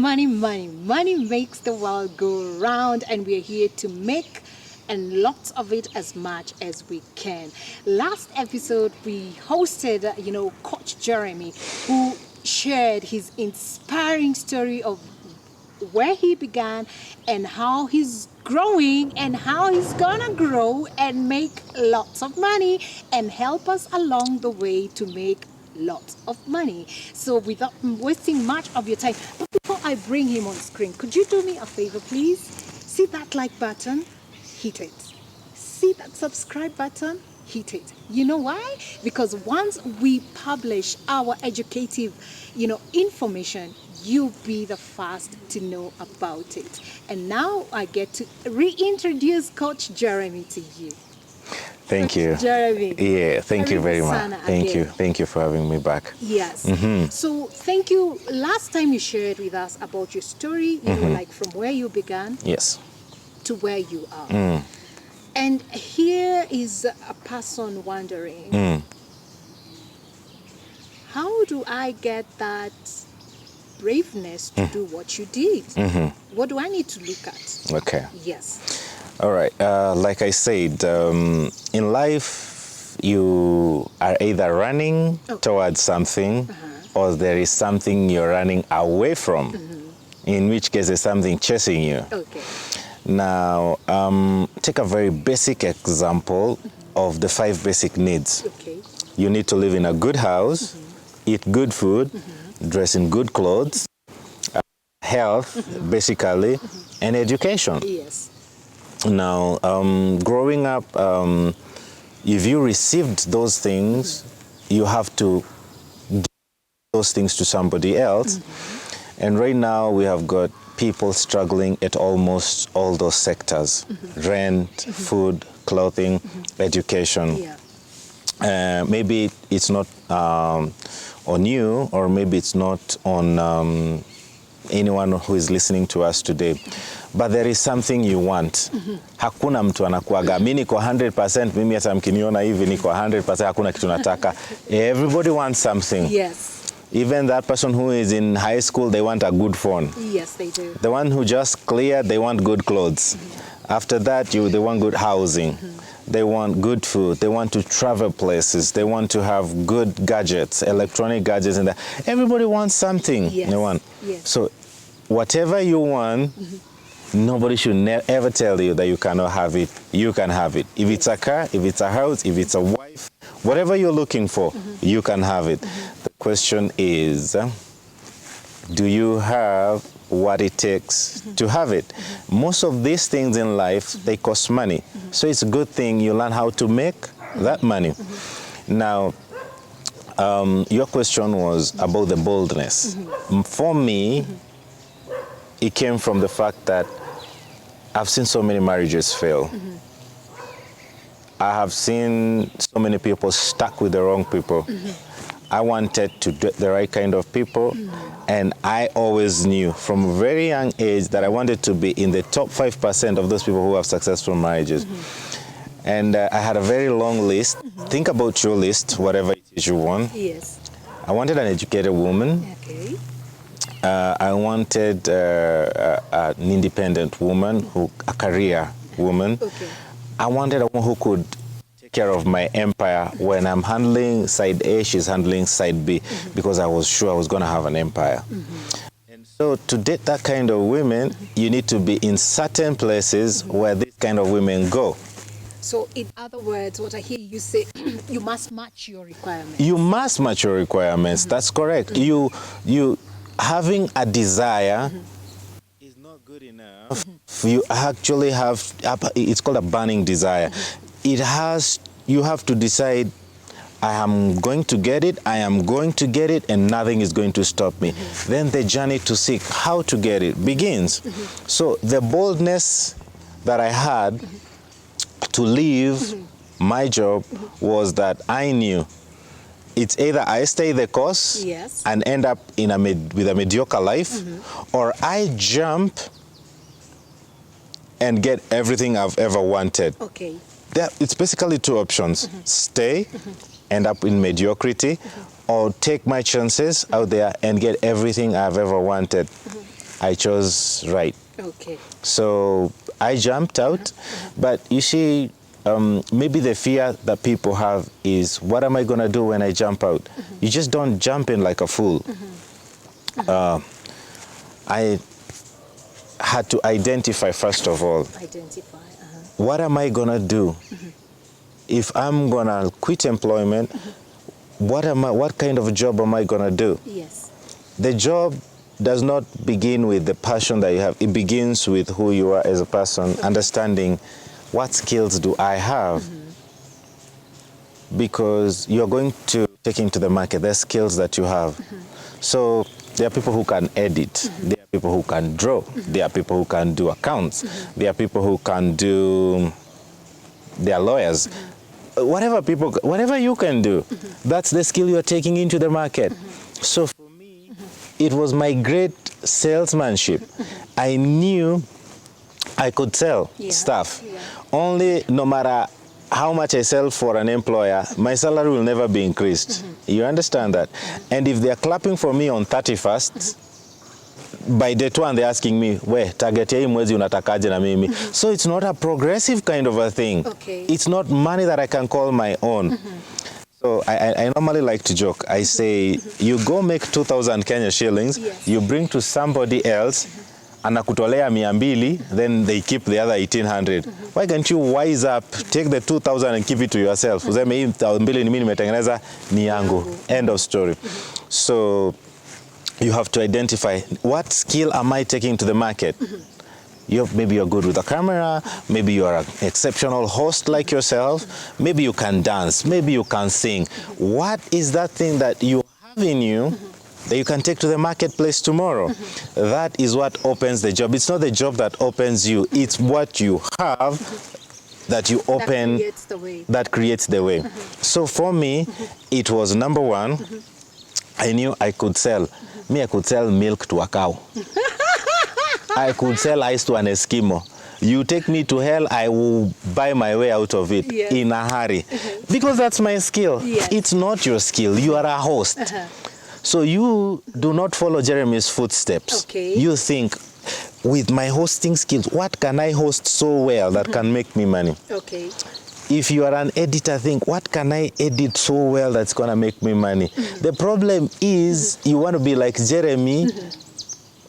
money, money. Money makes the world go round, and we're here to make and lots of it as much as we can. Last episode, we hosted, Coach Jeremy, who shared his inspiring story of where he began and how he's growing and how he's gonna grow and make lots of money and help us along the way to make lots of money. So without wasting much of your time, but before I bring him on screen, could you do me a favor, please? See that like button? Hit it. See that subscribe button? Hit it. You know why? Because once we publish our educative, information, you'll be the first to know about it. And now I get to reintroduce Coach Jeremy to you. Thank Coach you. Jeremy. Yeah, thank you very much. Thank again. you. Thank you for having me back. Yes. So thank you. Last time you shared with us about your story, like from where you began Yes. to where you are. And here is a person wondering, how do I get that braveness to do what you did? What do I need to look at? Okay. Yes. All right. Like I said, in life, you are either running towards something or there is something you're running away from, in which case there's something chasing you. Okay. Now, take a very basic example of the 5 basic needs. Okay. You need to live in a good house, eat good food, dress in good clothes, health, basically, and education. Yes. Now, growing up, if you received those things, you have to give those things to somebody else. And right now, we have got people struggling at almost all those sectors: rent, food, clothing, education. Yeah. Maybe it's not on you, or maybe it's not on anyone who is listening to us today, but there is something you want. Hakuna mtu anakuaga mimi niko 100%, mimi hata mkiniona hivi niko 100%, hakuna kitu nataka. Everybody wants something. Yes. Even that person who is in high school, they want a good phone. Yes, they do. The one who just cleared, they want good clothes. After that, they want good housing. They want good food. They want to travel places. They want to have good gadgets, electronic gadgets, and that. Everybody wants something. Yes. They want. Yes. So, whatever you want, nobody should ever tell you that you cannot have it. You can have it. If it's a car, if it's a house, if it's a wife, whatever you're looking for, you can have it. The question is, do you have what it takes to have it? Most of these things in life, they cost money. So it's a good thing you learn how to make that money. Now, your question was about the boldness. For me, it came from the fact that I've seen so many marriages fail. I have seen so many people stuck with the wrong people. I wanted to get the right kind of people, and I always knew from a very young age that I wanted to be in the top 5% of those people who have successful marriages. And I had a very long list. Think about your list, whatever it is you want. Yes. I wanted an educated woman. Okay. I wanted an independent woman, a career woman. Okay. I wanted a woman who could take care of my empire. When I'm handling side A, she's handling side B, because I was sure I was going to have an empire. And so to date that kind of women, you need to be in certain places where this kind of women go. So in other words, what I hear you say, you must match your requirements. You must match your requirements. That's correct. You having a desire is not good enough. You actually have, it's called a burning desire. You have to decide, I am going to get it, I am going to get it, and nothing is going to stop me. Then the journey to seek how to get it begins. So the boldness that I had to leave my job was that I knew it's either I stay the course and end up with a mediocre life, or I jump and get everything I've ever wanted. Okay. It's basically 2 options. Stay, end up in mediocrity, or take my chances out there and get everything I've ever wanted. I chose right. Okay. So I jumped out, but you see, maybe the fear that people have is, what am I going to do when I jump out? You just don't jump in like a fool. I had to identify, first of all, Identify. what am I going to do? If I'm going to quit employment, what kind of a job am I going to do? Yes. The job does not begin with the passion that you have. It begins with who you are as a person, understanding what skills do I have. Because you're going to take into the market the skills that you have. So there are people who can edit. There are people who can draw. There are people who can do accounts. There are people who can do, they are lawyers. Whatever you can do, that's the skill you're taking into the market. So for me, it was my great salesmanship. I knew I could sell stuff. Only no matter how much I sell for an employer, my salary will never be increased. You understand that? And if they're clapping for me on 31st, by day 1 they're asking me, we target ya hii mwezi unatakaje na mimi? So it's not a progressive kind of a thing. Okay. It's not money that I can call my own. So I normally like to joke. I say, you go make 2,000 Kenya shillings, you bring to somebody else, anakutolea 200, then they keep the other 1,800. Why can't you wise up, take the 2,000 and keep it to yourself? Useme hii 2,000 ni mimi nimetengeneza, ni yangu. End of story. So you have to identify, what skill am I taking to the market? Maybe you're good with a camera, maybe you're an exceptional host like yourself, maybe you can dance, maybe you can sing. What is that thing that you have in you that you can take to the marketplace tomorrow? That is what opens the job. It's not the job that opens you, it's what you have that you open, that creates the way. So for me, it was number one, I knew I could sell. I could sell milk to a cow. I could sell ice to an Eskimo. You take me to hell, I will buy my way out of it in a hurry. Because that's my skill. It's not your skill. You are a host. So you do not follow Jeremy's footsteps. You think, with my hosting skills, what can I host so well that can make me money? If you are an editor, think, what can I edit so well that's going to make me money? The problem is, you want to be like Jeremy,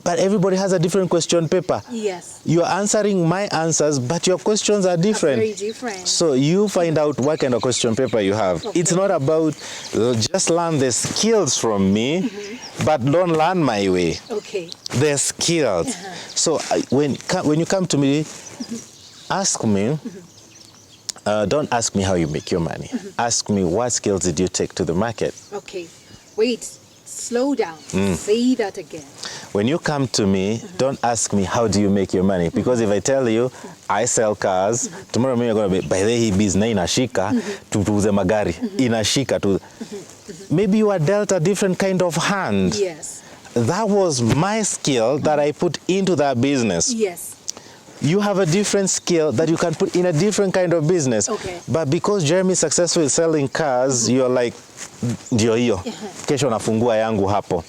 but everybody has a different question paper. You're answering my answers, but your questions are different. Very different. So you find out what kind of question paper you have. It's not about just learn the skills from me, but don't learn my way. The skills. So when you come to me, ask me, don't ask me how you make your money. Ask me, what skills did you take to the market? Wait, slow down. Say that again. When you come to me, don't ask me, how do you make your money? Because if I tell you, I sell cars, tomorrow you're going to be, by the way, business inashika, tuuze magari, inashika tu. Maybe you are dealt a different kind of hand. That was my skill that I put into that business. You have a different skill that you can put in a different kind of business. But because Jeremy is successful in selling cars, you're like, ndio hiyo, kesho nafungua yangu hapo.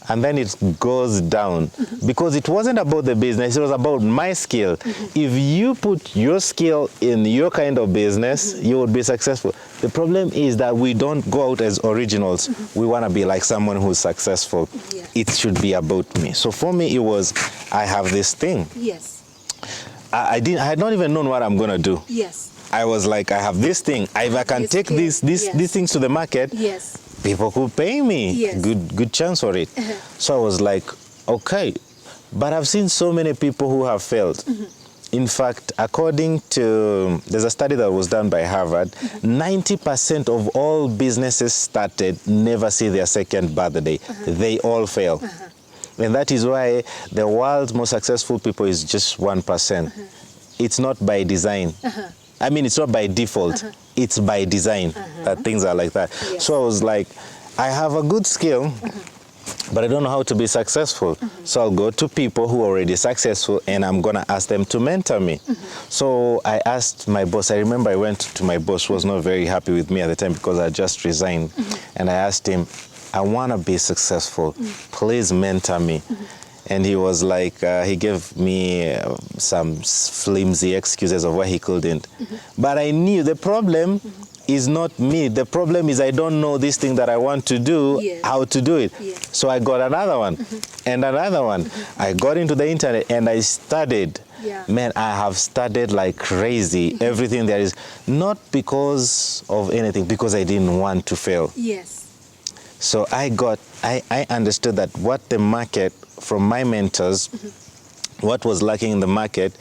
And then it goes down. Because it wasn't about the business, it was about my skill. If you put your skill in your kind of business, you would be successful. The problem is that we don't go out as originals. We want to be like someone who's successful. It should be about me. So for me, it was, I have this thing. I had not even known what I'm going to do. I was like, I have this thing. If I can take these things to the market, people could pay me. Good chance for it. So I was like, okay. But I've seen so many people who have failed. In fact, according to, there's a study that was done by Harvard, 90% of all businesses started never see their second birthday. They all fail. And that is why the world's most successful people is just 1%. It's not by design. I mean, it's not by default. It's by design that things are like that. So I was like, I have a good skill, but I don't know how to be successful. So I'll go to people who are already successful, and I'm going to ask them to mentor me. So I asked my boss. I remember I went to my boss, who was not very happy with me at the time because I just resigned. And I asked him, I want to be successful. Please mentor me. And he was like, he gave me some flimsy excuses of why he couldn't. But I knew the problem is not me. The problem is I don't know this thing that I want to do, Yes. how to do it. Yes. So I got another one and another one. I got into the internet and I studied. Yeah. Man, I have studied like crazy, everything there is. Not because of anything, because I didn't want to fail. Yes. So I understood that what the market, from my mentors, what was lacking in the market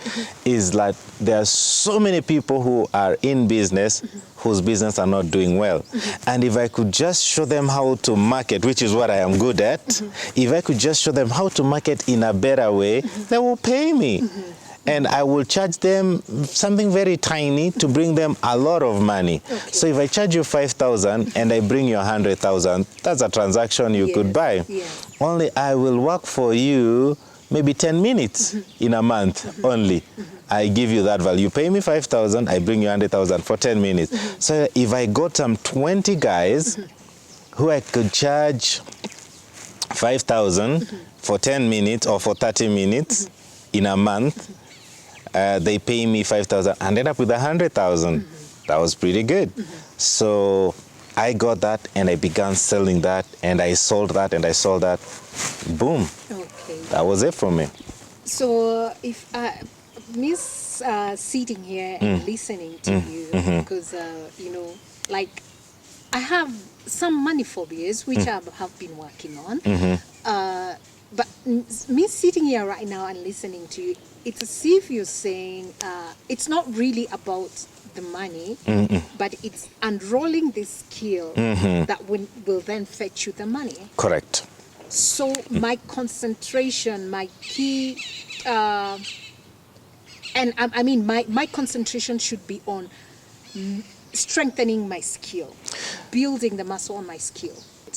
is that there are so many people who are in business whose business are not doing well. And if I could just show them how to market, which is what I am good at, if I could just show them how to market in a better way, they will pay me. And I will charge them something very tiny to bring them a lot of money. Okay. So if I charge you 5,000 and I bring you 100,000, that's a transaction you could buy. Yes. Only I will work for you maybe 10 minutes in a month only. I give you that value. You pay me 5,000, I bring you 100,000 for 10 minutes. So if I got some 20 guys who I could charge 5,000 for 10 minutes or for 30 minutes in a month, they pay me 5,000 and end up with 100,000. That was pretty good. So I got that and I began selling that and I sold that and I sold that. Boom. Okay. That was it for me. So if Miss sitting here and listening to you, because you know, like I have some money phobias which I have been working on. But me sitting here right now and listening to you, it's as if you're saying it's not really about the money, but it's unrolling the skill that will then fetch you the money. Correct. So my concentration, my key, and I mean my concentration should be on strengthening my skill, building the muscle on my skill.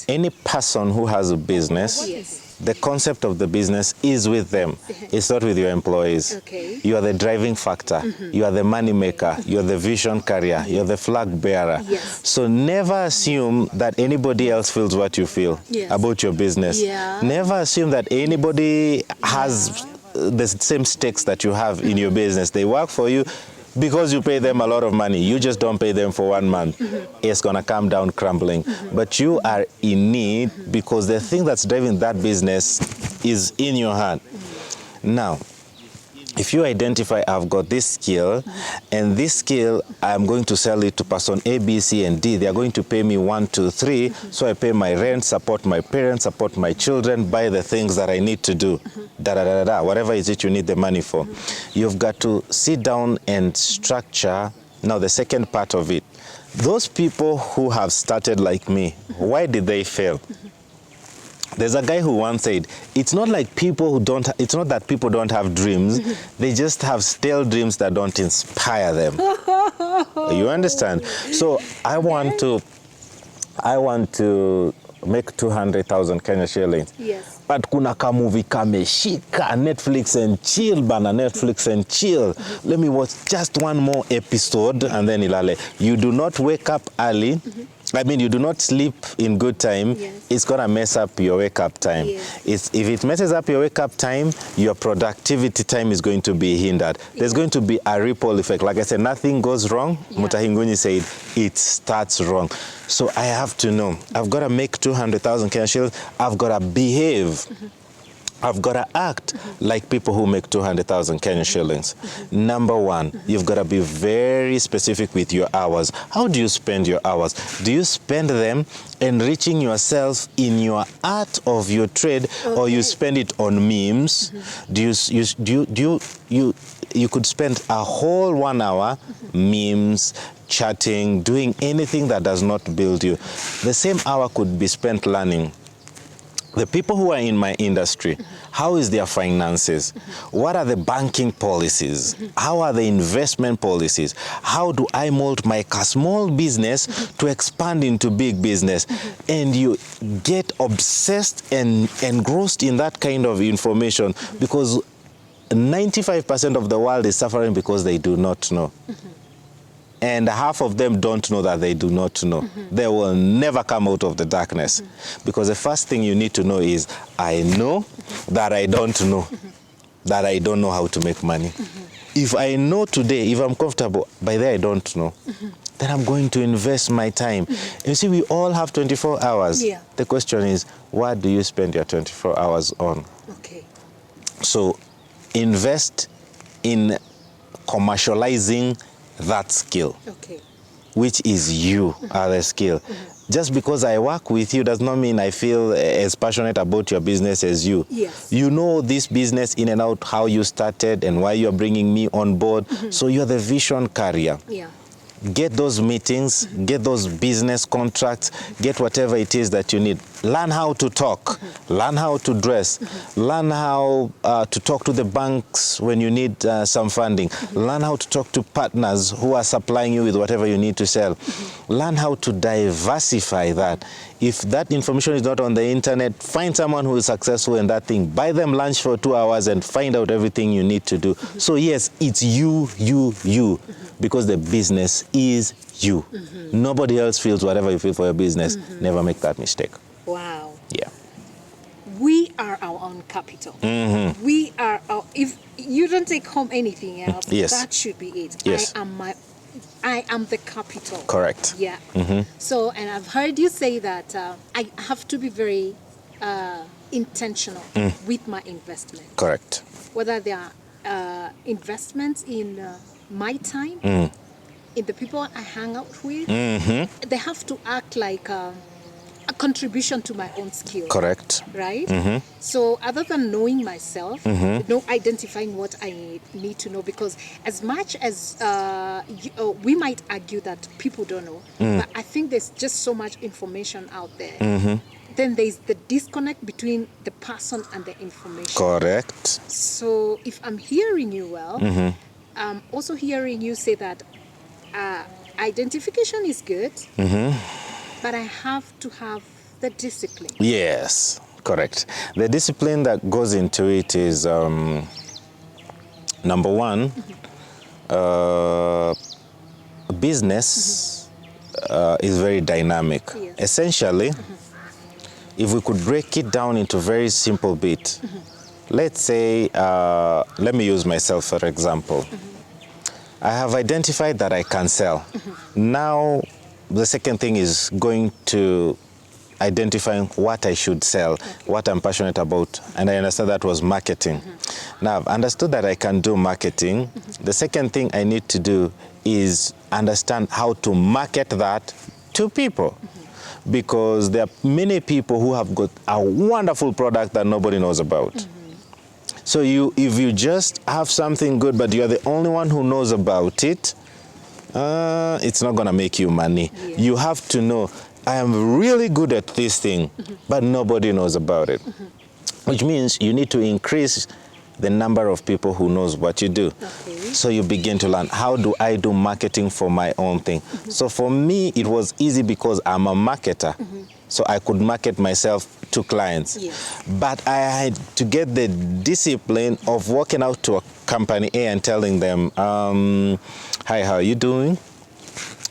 Any person who has a business, Yes. the concept of the business is with them. It's not with your employees. Okay. You are the driving factor. You are the money maker. You're the vision carrier. You're the flag bearer. Yes. So never assume that anybody else feels what you feel Yes. about your business. Yeah. Never assume that anybody has the same stakes that you have in your business. They work for you because you pay them a lot of money. You just don't pay them for 1 month. It's going to come down crumbling. But you are in need because the thing that's driving that business is in your hand. Now, if you identify, I've got this skill, and this skill, I'm going to sell it to person A, B, C, and D. They're going to pay me 1, 2, 3. So I pay my rent, support my parents, support my children, buy the things that I need to do. Whatever is it you need the money for. You've got to sit down and structure. Now, the second part of it. Those people who have started like me, why did they fail? There's a guy who once said, it's not like people who don't, it's not that people don't have dreams, they just have stale dreams that don't inspire them. You understand? So I want to make 200,000 Kenya shillings. Yes. But kuna ka movie kameshika, Netflix and chill, bana, Netflix and chill. Let me watch just one more episode and then ilale. You do not wake up early. I mean, you do not sleep in good time. Yes. It's going to mess up your wake-up time. Yes. If it messes up your wake-up time, your productivity time is going to be hindered. There's going to be a ripple effect. Like I said, nothing goes wrong. Mutahinguni said, it starts wrong. So I have to know. I've got to make 200,000 Kenya shillings. I've got to behave. I've got to act like people who make 200,000 Kenya shillings. Number one, you've got to be very specific with your hours. How do you spend your hours? Do you spend them enriching yourself in your art of your trade, or you spend it on memes? You could spend a whole 1 hour memes, chatting, doing anything that does not build you. The same hour could be spent learning. The people who are in my industry, how is their finances? What are the banking policies? How are the investment policies? How do I mold my small business to expand into big business? And you get obsessed and engrossed in that kind of information because 95% of the world is suffering because they do not know. and half of them don't know that they do not know. They will never come out of the darkness. Because the first thing you need to know is, I know that I don't know, that I don't know how to make money. If I know today, if I'm comfortable, by then I don't know, then I'm going to invest my time. You see, we all have 24 hours. Yeah. The question is, what do you spend your 24 hours on? Okay. So invest in commercializing that skill, Okay. which is you are the skill. Just because I work with you does not mean I feel as passionate about your business as you. Yes. You know this business in and out, how you started and why you're bringing me on board. So you're the vision carrier. Yeah. Get those meetings, get those business contracts, get whatever it is that you need. Learn how to talk, learn how to dress, learn how to talk to the banks when you need some funding, learn how to talk to partners who are supplying you with whatever you need to sell. Learn how to diversify that. If that information is not on the internet, find someone who is successful in that thing. Buy them lunch for 2 hours and find out everything you need to do. So yes, it's you, because the business is you. Nobody else feels whatever you feel for your business. Never make that mistake. Wow. Yeah. We are our own capital. We are our, if you don't take home anything else, Yes. that should be it. Yes. I am the capital. Correct. Yeah. So, and I've heard you say that I have to be very intentional with my investment. Correct. Whether they are investments in my time, in the people I hang out with, they have to act like a contribution to my own skill. Correct. Right? So other than knowing myself, identifying what I need to know, because as much as we might argue that people don't know, but I think there's just so much information out there. Then there's the disconnect between the person and the information. Correct. So if I'm hearing you well, I'm also hearing you say that identification is good, but I have to have the discipline. Yes, correct. The discipline that goes into it is, number one, business is very dynamic. Yes. Essentially, if we could break it down into very simple bit, let's say, let me use myself for example. I have identified that I can sell. Now, the second thing is going to identifying what I should sell, what I'm passionate about, and I understand that was marketing. Now, I've understood that I can do marketing. The second thing I need to do is understand how to market that to people. Because there are many people who have got a wonderful product that nobody knows about. So if you just have something good, but you're the only one who knows about it, it's not going to make you money. Yeah. You have to know, I am really good at this thing, but nobody knows about it. Which means you need to increase the number of people who knows what you do. Okay. So you begin to learn, how do I do marketing for my own thing? So for me, it was easy because I'm a marketer. So I could market myself to clients. Yes. But I had to get the discipline of walking out to a company A and telling them, hi, how are you doing?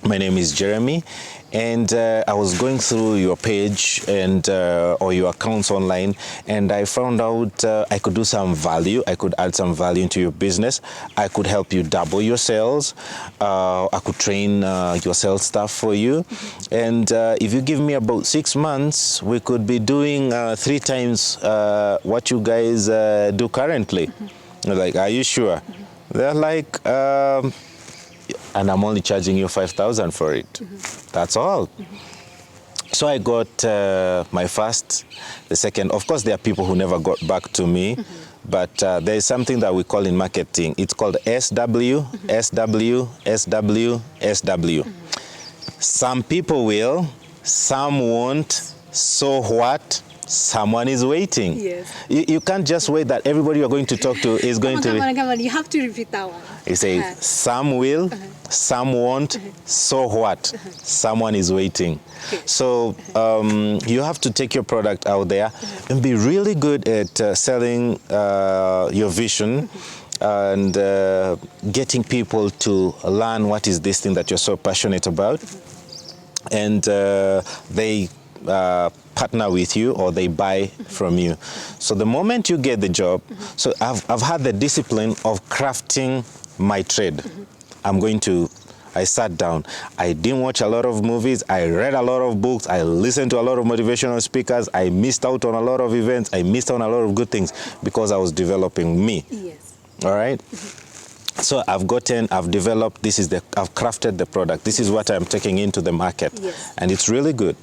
My name is Jeremy. And I was going through your page and or your accounts online, and I found out I could do some value. I could add some value into your business. I could help you double your sales. I could train your sales staff for you. And if you give me about 6 months, we could be doing 3 times what you guys do currently. They're like, are you sure? They're like, and I'm only charging you 5,000 for it. That's all. So I got my first, the second. Of course, there are people who never got back to me, but there is something that we call in marketing. It's called SW, SW, SW, SW. Some people will, some won't. So what? Someone is waiting. Yes. You can't just wait that everybody you're going to talk to is going to... Come on. You have to repeat that one. You say, some will, some won't, so what? Someone is waiting. So you have to take your product out there and be really good at selling your vision. and getting people to learn what is this thing that you're so passionate about. And they partner with you or they buy from you. So the moment you get the job, so I've had the discipline of crafting my trade. I sat down. I didn't watch a lot of movies. I read a lot of books. I listened to a lot of motivational speakers. I missed out on a lot of events. I missed out on a lot of good things because I was developing me. Yes. All right? So I've developed, I've crafted the product. This is what I'm taking into the market. Yes. And it's really good.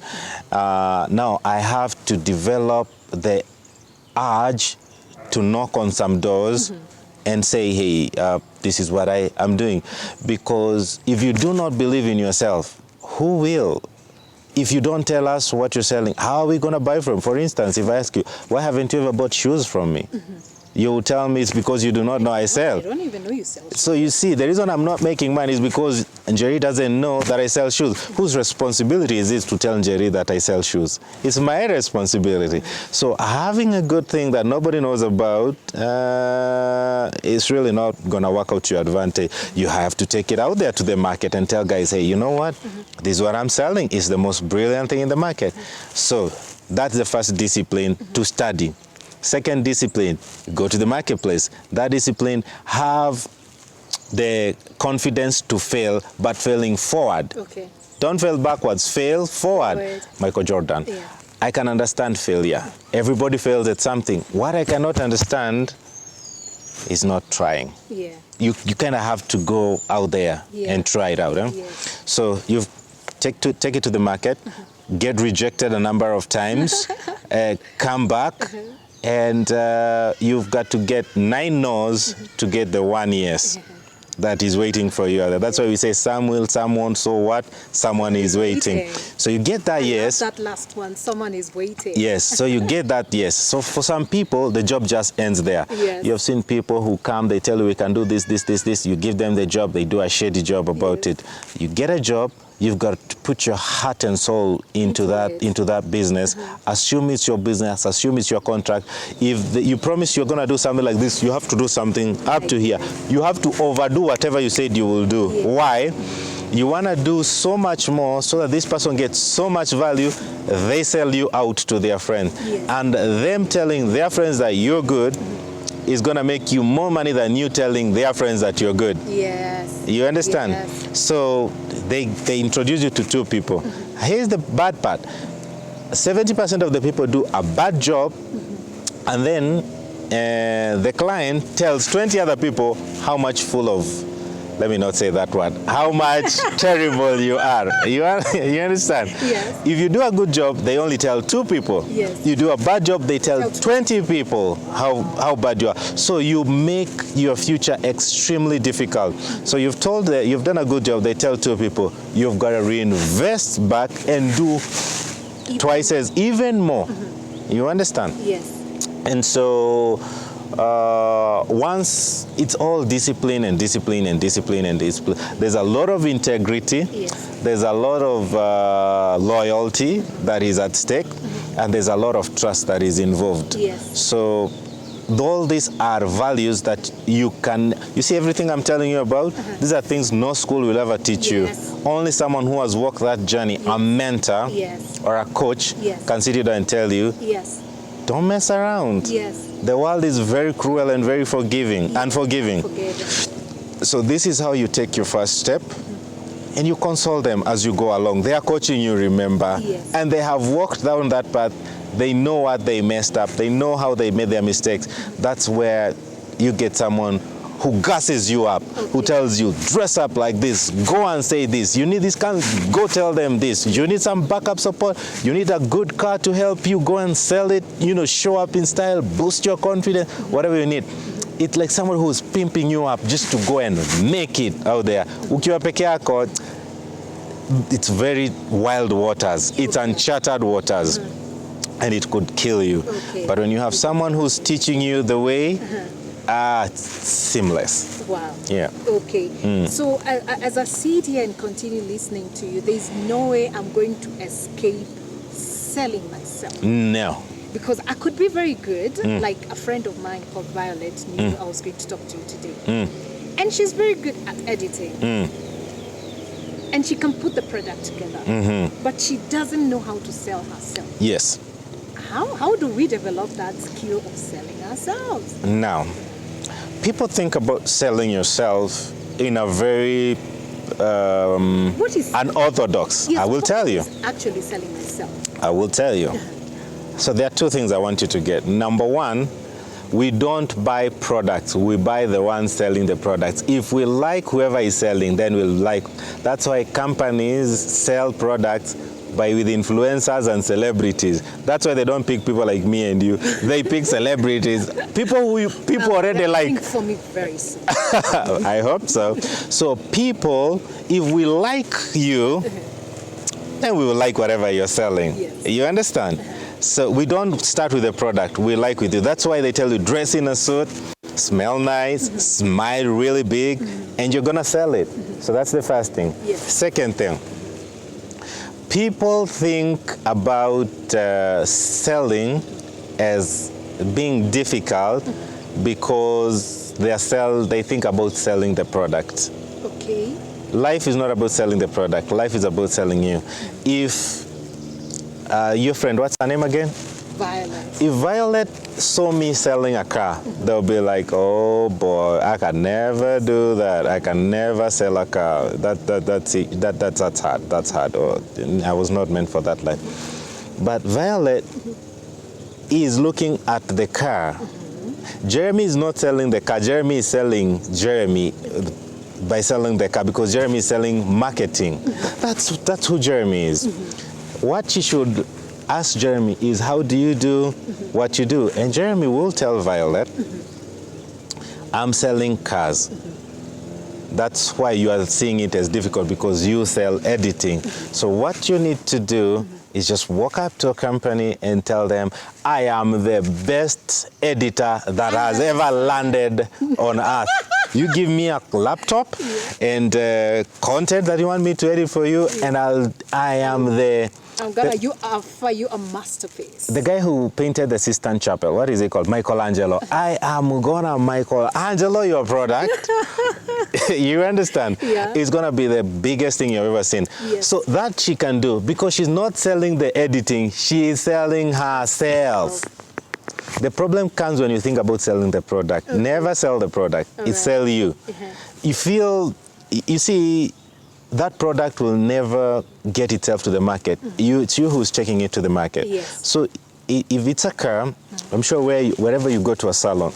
Now I have to develop the urge to knock on some doors and say, hey, this is what I am doing. Because if you do not believe in yourself, who will? If you don't tell us what you're selling, how are we going to buy from? For instance, if I ask you, why haven't you ever bought shoes from me? You will tell me it's because you do not know I sell. I don't even know you sell shoes. So you see, the reason I'm not making money is because Njeri doesn't know that I sell shoes. Whose responsibility is it to tell Njeri that I sell shoes? It's my responsibility. So having a good thing that nobody knows about is really not going to work out to your advantage. You have to take it out there to the market and tell guys, hey, you know what? This is what I'm selling. It's the most brilliant thing in the market. So that's the first discipline, to study. Second discipline, go to the marketplace. That discipline, have the confidence to fail, but failing forward. Okay. Don't fail backwards, fail forward. Forward. Michael Jordan. Yeah. I can understand failure. Everybody fails at something. What I cannot understand is not trying. Yeah. You kind of have to go out there and try it out. Yes. So you take it to the market, get rejected a number of times, come back, and you've got to get 9 no's to get the 1 yes that is waiting for you. That's why we say some will, some won't, so what? Someone is waiting. So you get that yes. That last one, someone is waiting. Yes, so you get that yes. So for some people, the job just ends there. Yes. You have seen people who come, they tell you we can do this, this, this, this. You give them the job, they do a shady job about it. You get a job, you've got to put your heart and soul into that business. Assume it's your business, assume it's your contract. If you promise you're going to do something like this, you have to do something up to here. You have to overdo whatever you said you will do. Why? You want to do so much more so that this person gets so much value, they sell you out to their friends. And them telling their friends that you're good is going to make you more money than you telling their friends that you're good. Yes. You understand? Yes. So they introduce you to 2 people. Here's the bad part. 70% of the people do a bad job, and then the client tells 20 other people how much full of, let me not say that word, how much terrible you are. You understand? Yes. If you do a good job, they only tell 2 people. Yes. You do a bad job, they tell 20 people how bad you are. So you make your future extremely difficult. So you've done a good job, they tell 2 people. You've got to reinvest back and do twice as, even more. You understand? Yes. And so once it's all discipline and discipline and discipline and discipline, there's a lot of integrity, there's a lot of loyalty that is at stake, and there's a lot of trust that is involved. So all these are values that you see everything I'm telling you about, these are things no school will ever teach you. Only someone who has walked that journey, a mentor or a coach, can sit you down and tell you, don't mess around. The world is very cruel and very forgiving, unforgiving. So this is how you take your first step, and you console them as you go along. They are coaching you, remember, and they have walked down that path. They know what they messed up. They know how they made their mistakes. That's where you get someone who gasses you up, who tells you, dress up like this, go and say this, you need this kind, go tell them this, you need some backup support, you need a good car to help you, go and sell it, show up in style, boost your confidence, whatever you need. It's like someone who's pimping you up just to go and make it out there. Ukiwa peke yako, it's very wild waters, it's uncharted waters, and it could kill you. But when you have someone who's teaching you the way, it's seamless. Wow. Yeah. Okay. So as I sit here and continue listening to you, there's no way I'm going to escape selling myself. No. because I could be very good. Like a friend of mine called Violet knew I was going to talk to you today. And she's very good at editing. And she can put the product together. But she doesn't know how to sell herself. Yes. How do we develop that skill of selling ourselves? Now, people think about selling yourself in a very What is unorthodox. yes, I will what tell you. is actually selling myself? I will tell you. So there are two things I want you to get. Number one, we don't buy products. We buy the ones selling the products. If we like whoever is selling, then we'll like. That's why companies sell products with influencers and celebrities. That's why they don't pick people like me and you. They pick celebrities. People already like. Think for me very soon. I hope so. So people, if we like you, then we will like whatever you're selling. Yes. You understand? So we don't start with the product. We like with you. That's why they tell you dress in a suit, smell nice, smile really big, and you're gonna sell it. So that's the first thing. Yes. Second thing, people think about selling as being difficult because they think about selling the product. Okay. Life is not about selling the product. Life is about selling you. If your friend, what's her name again? Violet. If Violet saw me selling a car, they'll be like, oh boy, I can never do that. I can never sell a car. That's hard. That's hard. Oh, I was not meant for that life. But Violet is looking at the car. Jeremy is not selling the car. Jeremy is selling Jeremy by selling the car because Jeremy is selling marketing. That's who Jeremy is. What you should ask Jeremy is, how do you do what you do? And Jeremy will tell Violet, I'm selling cars. That's why you are seeing it as difficult, because you sell editing. So what you need to do is just walk up to a company and tell them, I am the best editor that has ever landed on earth. You give me a laptop and content that you want me to edit for you, and I am I'm gonna offer you a masterpiece. the guy who painted the Sistine Chapel. What is it called? Michelangelo. I am gonna Michelangelo your product. You understand? Yeah. It's gonna be the biggest thing you've ever seen. Yes. So that she can do, because she's not selling the editing, she is selling herself. The problem comes when you think about selling the product. Okay. Never sell the product. It's sell you. You see, that product will never get itself to the market. It's you who's taking it to the market. Yes. So if it's a car, I'm sure wherever you go to a salon,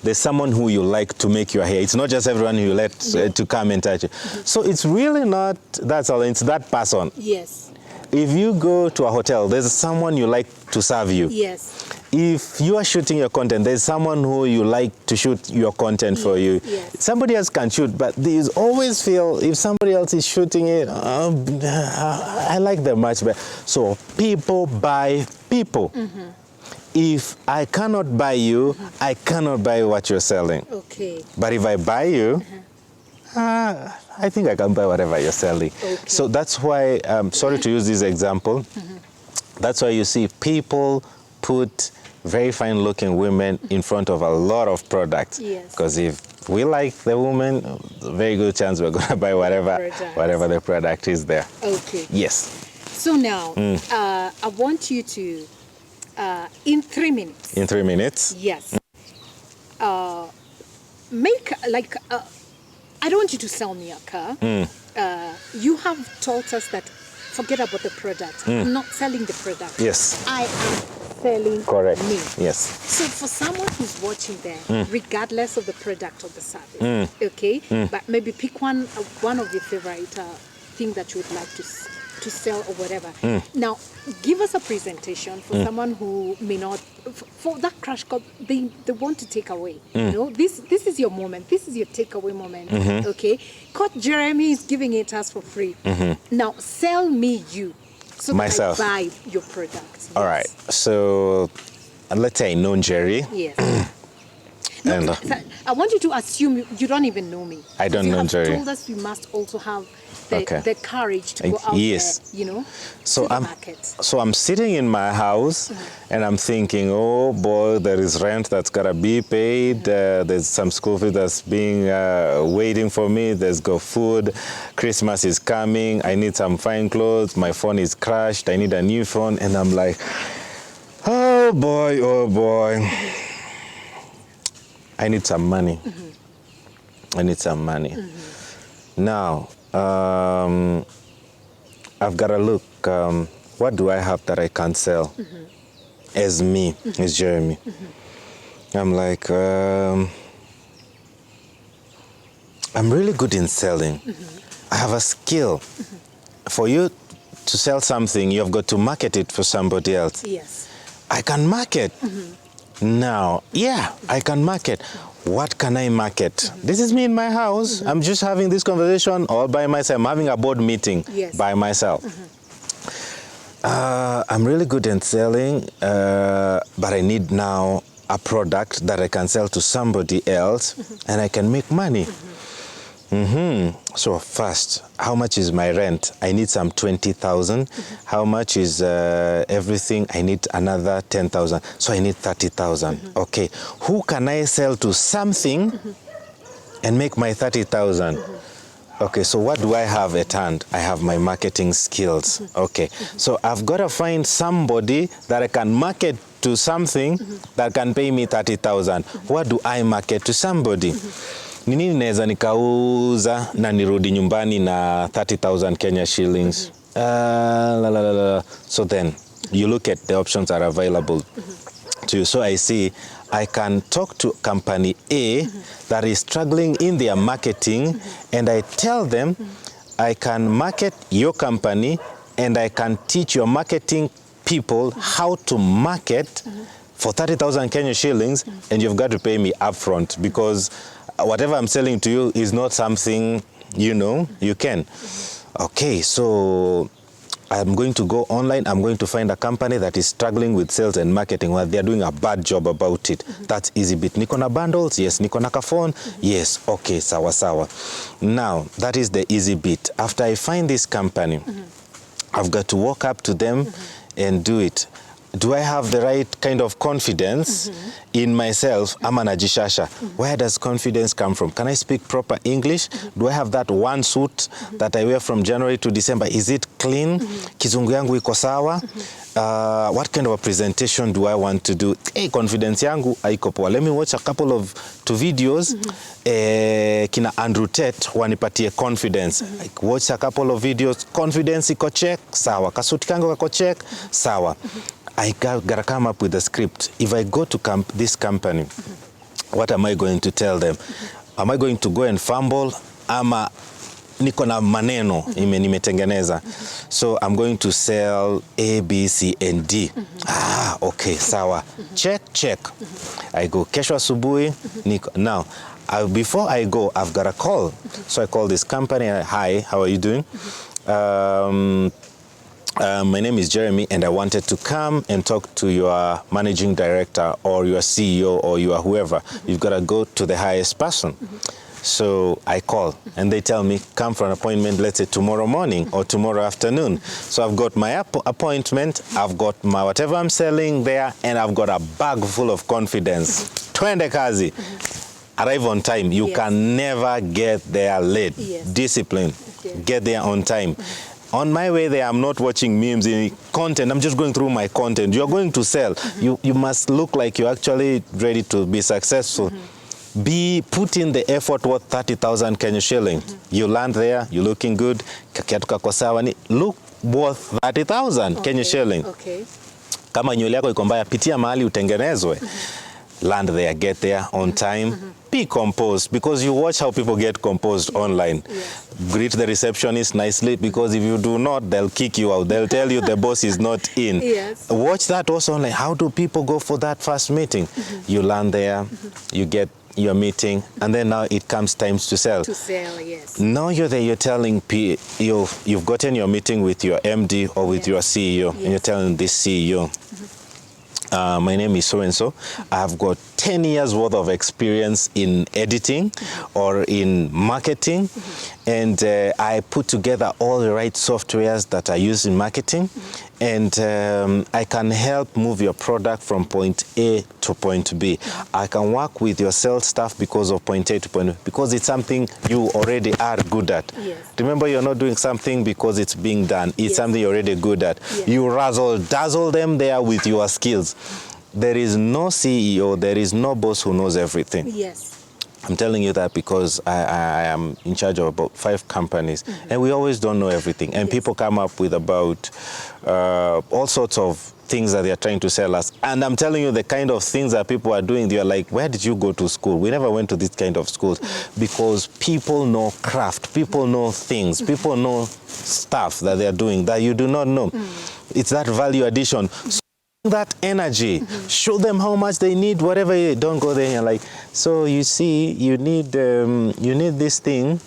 there's someone who you like to make your hair. It's not just everyone you let to come and touch it. So it's really not that salon, it's that person. Yes. If you go to a hotel, there's someone you like to serve you. Yes. If you are shooting your content, there's someone who you like to shoot your content for you. Yes. Somebody else can shoot, but there's always feel if somebody else is shooting it, I like them much better. So people buy people. If I cannot buy you, I cannot buy what you're selling. Okay. But if I buy you, I think I can buy whatever you're selling. Okay. So that's why, sorry to use this example, that's why you see people put very fine looking women in front of a lot of products. Yes. Because if we like the woman, very good chance we're going to buy whatever the product is there. Okay. Yes. So now, I want you to, in 3 minutes. In 3 minutes? Yes. Make like I don't want you to sell me a car. You have told us that forget about the product. I'm not selling the product. Yes. I am selling Correct. me. Yes. So for someone who's watching there, regardless of the product or the service, okay, but maybe pick one of your favorite thing that you would like to sell or whatever. Now, give us a presentation for someone who may not, for that crash course, they want to take away. You know, this is your moment. This is your takeaway moment. Okay, Coach Jeremy is giving it us for free. Now, sell me you, so Myself. that I buy your product. All right. So let's say I know Jerry. Yes. And I want you to assume you don't even know me. I don't know You Jerry. have told us we must also have the, Okay. the courage to go out Yes. there, you know, So to the I'm market. so I'm sitting in my house and I'm thinking, oh boy, there is rent that's gotta be paid. There's some school fee that's being waiting for me. There's got food. Christmas is coming. I need some fine clothes. My phone is crashed. I need a new phone. And I'm like, oh boy, oh boy. I need some money. I need some money. Now, I've got to look, what do I have that I can sell as me, as Jeremy? I'm like, I'm really good in selling. I have a skill. For you to sell something, you've got to market it for somebody else. Yes. I can market. Now, yeah, I can market. What can I market? This is me in my house. I'm just having this conversation all by myself. I'm having a board meeting by myself. I'm really good in selling, but I need now a product that I can sell to somebody else and I can make money. So first, how much is my rent? I need some 20,000. How much is everything? I need another 10,000. So I need 30,000. Okay, who can I sell to something and make my 30,000? Okay, so what do I have at hand? I have my marketing skills. Okay, so I've got to find somebody that I can market to something that can pay me 30,000. What do I market to somebody? Ni nini naweza nikauza na nirudi nyumbani na 30,000 Kenya shillings? So then you look at the options that are available to you. So I see I can talk to company A that is struggling in their marketing and I tell them I can market your company and I can teach your marketing people how to market for 30,000 Kenya shillings and you've got to pay me upfront because whatever I'm selling to you is not something, you know, you can. Okay, so I'm going to go online. I'm going to find a company that is struggling with sales and marketing where they're doing a bad job about it. That's easy bit. Niko na bundles? Yes. Niko na phone? Yes. Okay, sawa sawa. Now, that is the easy bit. After I find this company, I've got to walk up to them and do it. Do I have the right kind of confidence in myself? Ama najishasha. Where does confidence come from? Can I speak proper English? Do I have that one suit that I wear from January to December? Is it clean? Kizungu yangu iko sawa? What kind of a presentation do I want to do? Hey, confidence yangu haiko poa. Let me watch a couple of two videos. Kina Andrew Tate wanipatie confidence. Like, watch a couple of videos. Confidence iko check, sawa. Kasuti kangu kako check, sawa. I gotta come up with a script. If I go to this company, what am I going to tell them? Am I going to go and fumble? Ama niko na maneno nimetengeneza. So I'm going to sell A, B, C, and D. Okay, sawa. Check. I go kesho asubuhi. Now, before I go, I've got a call. So I call this company. Hi, how are you doing? My name is Jeremy and I wanted to come and talk to your managing director or your CEO or your whoever. You've got to go to the highest person. So I call and they tell me, come for an appointment, let's say tomorrow morning or tomorrow afternoon. So I've got my appointment, I've got my whatever I'm selling there, and I've got a bag full of confidence. Twende kazi. Arrive on time. You can never get there late. Discipline. Get there on time. On my way there, I'm not watching memes in content. I'm just going through my content. You're going to sell. You must look like you're actually ready to be successful. Put in the effort worth 30,000 Kenya shillings. You land there, you're looking good. Kakiatu kako sawa ni look worth 30,000 Kenya shillings. Okay. Kama nywele yako iko mbaya, pitia mahali utengenezwe. Land there, get there on time. Be composed, because you watch how people get composed online. Greet the receptionist nicely, because if you do not, they'll kick you out. They'll tell you the boss is not in. Watch that also online. How do people go for that first meeting? You land there, you get your meeting, and then now it comes time to sell. To sell, yes. Now you're there, you're telling you've gotten your meeting with your MD or with your CEO, and you're telling this CEO, my name is so-and-so. I've got 10 years worth of experience in editing or in marketing. And I put together all the right softwares that are used in marketing. And I can help move your product from point A to point B. I can work with your sales staff because of point A to point B, because it's something you already are good at. Yes. Remember, you're not doing something because it's being done. It's Yes. something you're already good at. Yes. You dazzle them there with your skills. There is no CEO, there is no boss who knows everything. Yes. I'm telling you that because I am in charge of about 5 companies, and we always don't know everything. And Yes. people come up with about all sorts of things that they are trying to sell us. And I'm telling you, the kind of things that people are doing, they are like, where did you go to school? We never went to this kind of schools. Because people know craft, people know things, people know stuff that they are doing that you do not know. It's that value addition. So that energy, show them how much they need, whatever. Don't go there and like, so you see, you need this thing,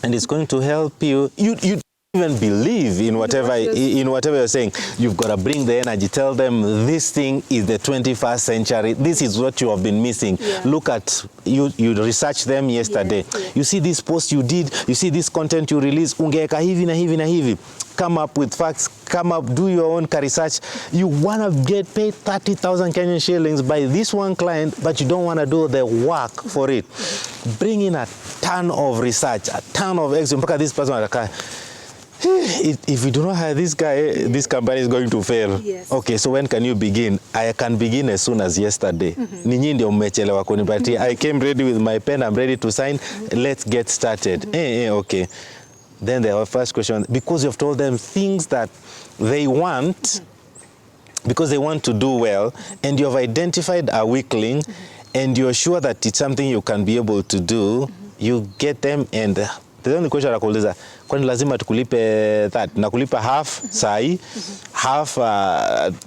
and it's going to help you. You even believe in whatever you're saying. You've got to bring the energy. Tell them this thing is the 21st century. This is what you have been missing. Yeah. Look at you researched them yesterday. Yes, yes. You see this post you did, you see this content you release, ungeka hivi na hivi na hivi. Come up with facts, come up, do your own research. You want to get paid 30,000 Kenyan shillings by this one client, but you don't want to do the work for it. Bring in a ton of research, a ton of extra. This person, if we do not hire this guy, this company is going to fail. Yes. Okay, so when can you begin? I can begin as soon as yesterday. Ninyi ndio mmechelewa kunipatia. I came ready with my pen, I'm ready to sign. Let's get started. Okay. Then the first question, because you've told them things that they want, because they want to do well, and you've identified a weakling, and you're sure that it's something you can be able to do, you get them, and the only question nakuuliza, kwani lazima tukulipe that? Nakulipa half sai, half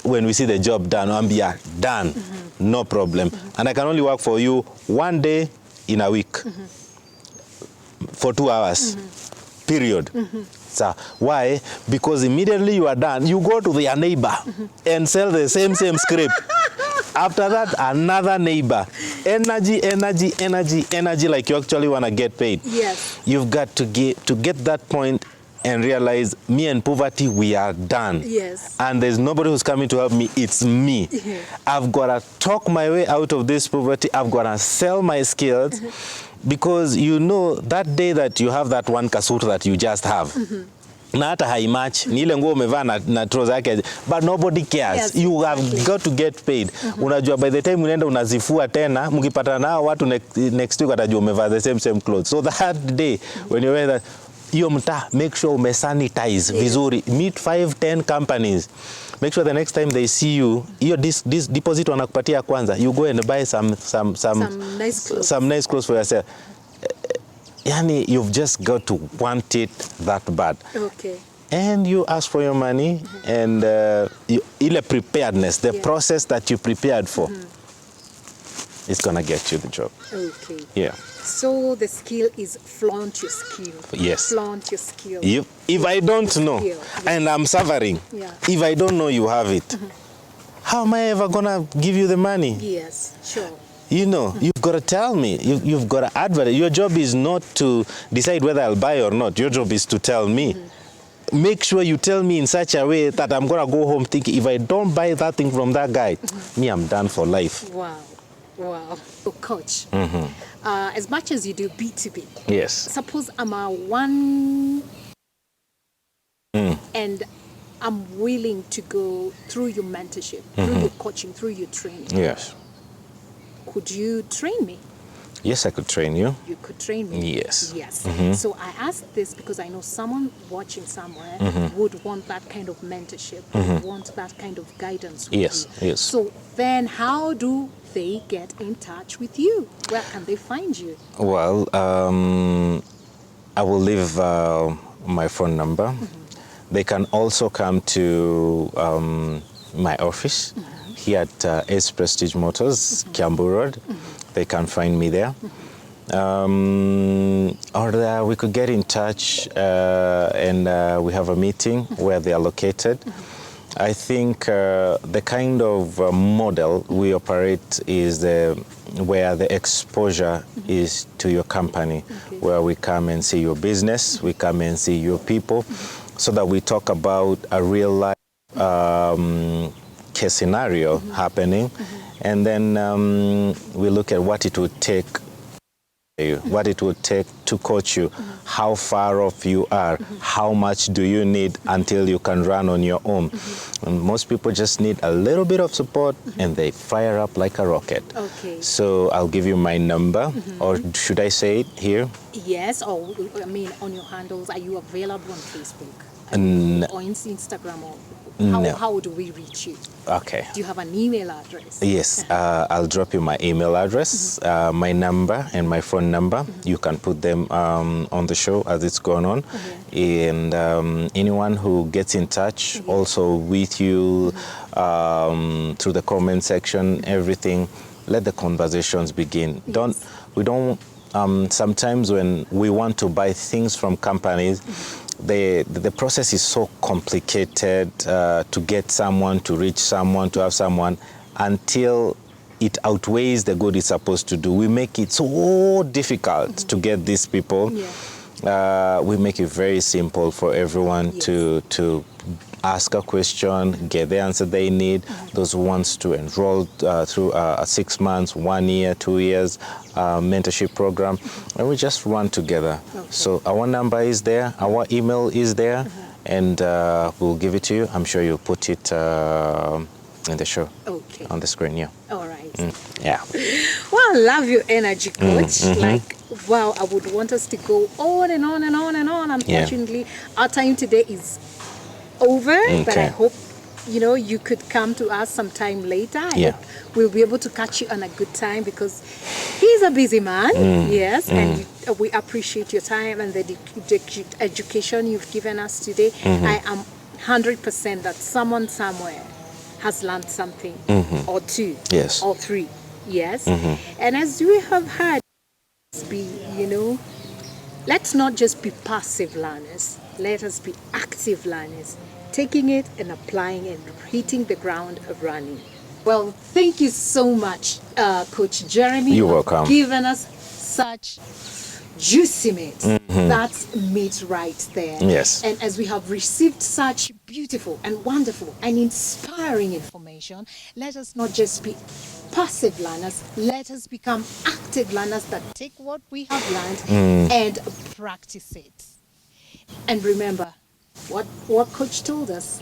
when we see the job done. Ambia done, no problem. And I can only work for you 1 day in a week for 2 hours. Period. So why? Because immediately you are done, you go to their neighbor and sell the same script. After that, another neighbor. Energy, like you actually want to get paid. Yes. You've got to get that point and realize, me and poverty, we are done. Yes. And there's nobody who's coming to help me. It's me. I've got to talk my way out of this poverty. I've got to sell my skills. Because you know that day that you have that one kasuit that you just have, na hata haimatch, ni ile nguo umevaa na trouser yake, but nobody cares. Yes, you have got to get paid. Unajua by the time unaenda unazifua tena, mkipata nao watu next week watajua umevaa the same clothes. So that day when you wear that, hiyo mtaa, make sure umesanitize vizuri. Meet 5-10 companies. Make sure the next time they see you, this deposit wanakupatia kwanza, you go and buy some nice clothes for yourself. Yani, you've just got to want it that bad. Okay. And you ask for your money, and ile preparedness, the process that you prepared for, is gonna get you the job. Okay. Yeah. So the skill is flaunt your skill. Yes. Flaunt your skill. If I don't know, Yeah. and I'm suffering, if I don't know you have it, how am I ever gonna give you the money? Yes, sure. You know, you've got to tell me. You've got to advertise. Your job is not to decide whether I'll buy or not. Your job is to tell me. Make sure you tell me in such a way that I'm going to go home thinking, if I don't buy that thing from that guy, me, I'm done for life. Wow. So, Coach, as much as you do B2B, Yes. suppose I'm a one and I'm willing to go through your mentorship, through your coaching, through your training. Yes. Could you train me? Yes, I could train you. You could train me? Yes. Yes. So I asked this because I know someone watching somewhere would want that kind of mentorship, would want that kind of guidance with Yes, you. yes. So then how do they get in touch with you? Where can they find you? Well, I will leave my phone number. They can also come to my office here at Ace Prestige Motors, Kiambu Road. They can find me there. Or we could get in touch and we have a meeting where they are located. I think the kind of model we operate is where the exposure is to your company, where we come and see your business, we come and see your people, so that we talk about a real life case scenario happening, and then we look at what it would take to coach you, how far off you are, how much do you need until you can run on your own. And most people just need a little bit of support and they fire up like a rocket. Okay. So I'll give you my number, or should I say it here? Yes, or I mean, on your handles, are you available on Facebook? Or Instagram? Or No. how do we reach you? Okay. Do you have an email address? Yes, I'll drop you my email address, my number, and my phone number. You can put them on the show as it's going on. And anyone who gets in touch also with you through the comment section, everything, let the conversations begin. Yes. We don't, sometimes when we want to buy things from companies, the process is so complicated to get someone, to reach someone, to have someone, until it outweighs the good it's supposed to do. We make it so difficult to get these people. We make it very simple for everyone to ask a question, get the answer they need. Those who wants to enroll through a 6 months, 1 year, 2 years mentorship program, and we just run together. So our number is there, our email is there, and we'll give it to you. I'm sure you'll put it in the show, on the screen. Yeah. All right. Yeah. Well, I love your energy, coach. Like, wow, I would want us to go on and on and on and on. Unfortunately, our time today is over, but I hope you could come to us sometime later. I hope we'll be able to catch you on a good time, because he's a busy man. Yes, and we appreciate your time and the education you've given us today. I am 100% that someone somewhere has learned something, or two, or three. Yes, and as we have heard, let's not just be passive learners. Let us be active learners, taking it and applying and hitting the ground running. Well, thank you so much, Coach Jeremy. You're welcome. For giving us such juicy meat. That's meat right there. Yes. And as we have received such beautiful and wonderful and inspiring information, let us not just be passive learners. Let us become active learners that take what we have learned and practice it. And remember what Coach told us.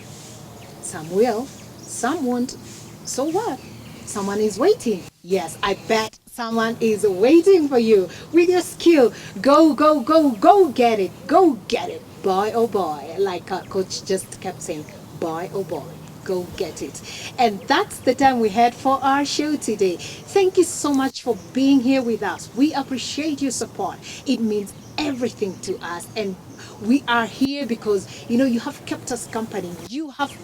Some will, some won't. So what? Someone is waiting. Yes, I bet someone is waiting for you with your skill. Go, go, go, go get it. Go get it. Boy, oh boy. Like Coach just kept saying, boy, oh boy. Go get it. And that's the time we had for our show today. Thank you so much for being here with us. We appreciate your support. It means everything to us. And we are here because, you have kept us company. You have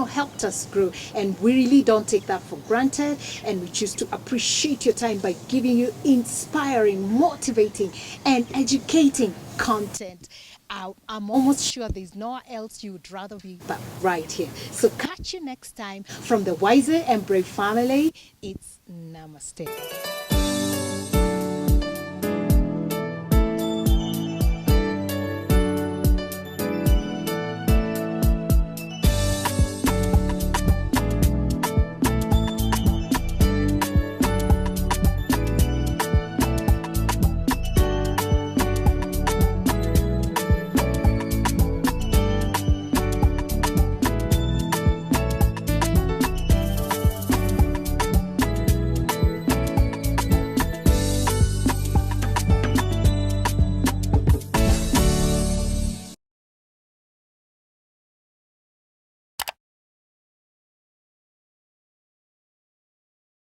helped us grow, and we really don't take that for granted, and we choose to appreciate your time by giving you inspiring, motivating, and educating content. I'm almost sure there's nowhere else you would rather be but right here. So catch you next time. From the Wiser and Brave family, it's Namaste.